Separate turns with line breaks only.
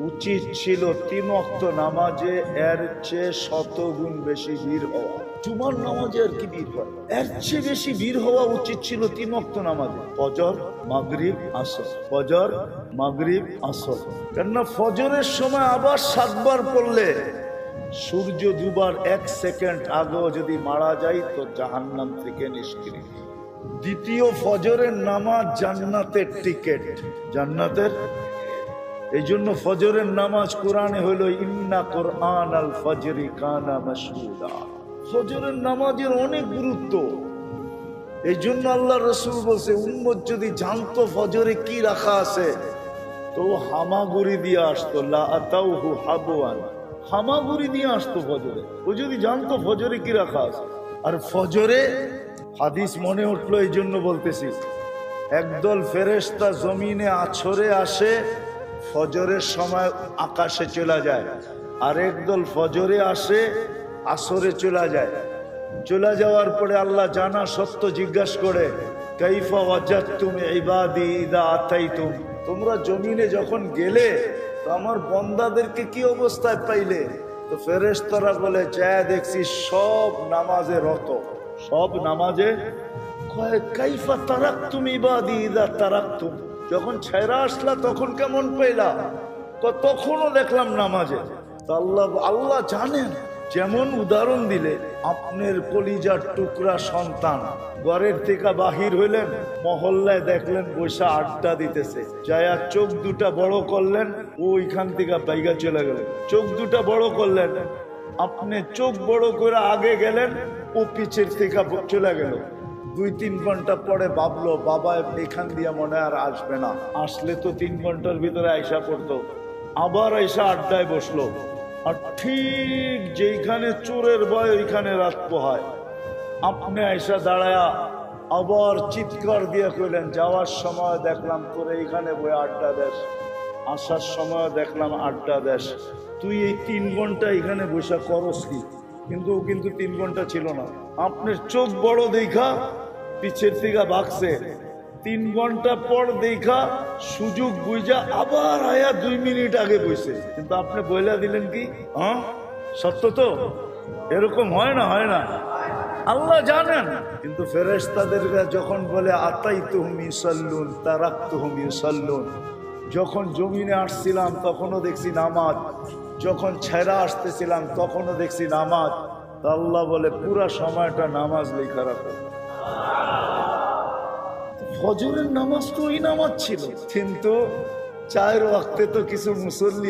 উচিত ছিল 3 ওয়াক্ত নামাজে এর চেয়ে 100 গুণ বেশি ভিড় হওয়া। জুমার নামাজে আর কি ভিড় হয়, এর চেয়ে বেশি ভিড় হওয়া উচিত ছিল 3 ওয়াক্ত নামাজে, ফজর, মাগরিব, আসর, ফজর, মাগরিব, আসর। কেননা ফজরের সময় আবার 7 বার পড়লে সূর্য দুবার 1 সেকেন্ড আগেও যদি মারা যায় তো জাহান্নাম থেকে নিষ্কৃতি। দ্বিতীয় ফজরের নামাজ জান্নাতের টিকিট, জান্নাতের। এই জন্য ফজরের নামাজ কোরআনে হলো ইন্না কোরআন আল ফজরি কানা মাশহুদা। ফজরের নামাজের অনেক গুরুত্ব। এই জন্য আল্লাহ রাসূল বলছে উম্মত যদি জানতো ফজরে কি রাখা আছে তো হামাগুড়ি দিয়ে আসতো, লা আতাউহু হাবওয়ান, হামাগুড়ি দিয়ে আসতো ফজরে। ও যদি জানতো ফজরে কি রাখা আছে। আর ফজরে হাদিস মনে উঠলো এই জন্য বলতেছি, একদল ফেরেশতা জমিনে আছরে আসে, ফজরের সময় আকাশে চলে যায়, আর একদল ফজরে আসে আসরে চলে যায়। চলে যাওয়ার পরে আল্লাহ জানা সত্য জিজ্ঞাসা করে, কাইফা ওয়াজাদতুম ইবাদি ইদা আতাইতুম, তোমরা জমিনে যখন গেলে তো আমার বান্দাদেরকে কি অবস্থায় পাইলে? তো ফেরেশতারা বলে, যায় দেখছি সব নামাজে রত, সব নামাজে। কাইফা তারাকতুম ইবাদি ইদা তারাকতুম, যখন ছেড়া আসলা তখন কেমন পেলা? তখনও দেখলাম নামাজে। আল্লাহ জানেন। যেমন উদাহরণ দিলে, আপনার কলিজার টুকরা সন্তান ঘরের থেকে বাহির হইলেন, মহল্লায় দেখলেন বৈশা আড্ডা দিতেছে, যায়া চোখ দুটা বড় করলেন, ওইখান থেকে বাইগা চলে গেলেন। চোখ দুটা বড় করলেন, আপনি চোখ বড় করে আগে গেলেন, ও পিছের থেকে চলে গেল। 2-3 ঘন্টা পরে ভাবলো বাবা এখান দিয়ে মনে আর আসবে না, আসলে তো 3 ঘন্টার ভিতরে আয়সা পড়তো। আবার আয়সা আড্ডায় বসলো, আর ঠিক যেখানে চোরের ভয় ওইখানে রাত পোহায়। আপনি আয়সা দাঁড়ায়া আবার চিৎকার দিয়ে কইলেন, যাওয়ার সময় দেখলাম তোর এইখানে বই আড্ডা দেশ, আসার সময় দেখলাম আড্ডা দেশ, তুই এই 3 ঘন্টা এখানে বসে করস কি? কিন্তু 3 ঘন্টা ছিল না। আপনার চোখ বড় দেখা পিছের থেকে ভাগছে, 3 ঘন্টা পর দেখা সুযোগ বুঝা আবার আয়া 2 মিনিট আগে বসে। কিন্তু আপনি বইলা দিলেন কি? হ্যাঁ, সত্য তো? এরকম হয় না? হয় না? আল্লাহ জানেন। কিন্তু ফেরেশতাদেরকে যখন বলে আতাইতুহুম ইউসাল্লুন তারাকতুহুম ইউসাল্লুন, যখন জমিনে আসছিলাম তখনও দেখছি নামাজ, যখন ছেড়া আসতেছিলাম তখনও দেখছি নামাজ। তা আল্লাহ বলে পুরা সময়টা নামাজ লেখা রাখো। ফজরের নামাজ তো ওই নামাজ ছিল, কিন্তু 4 ওয়াক্তে তো কিছু মুসল্লি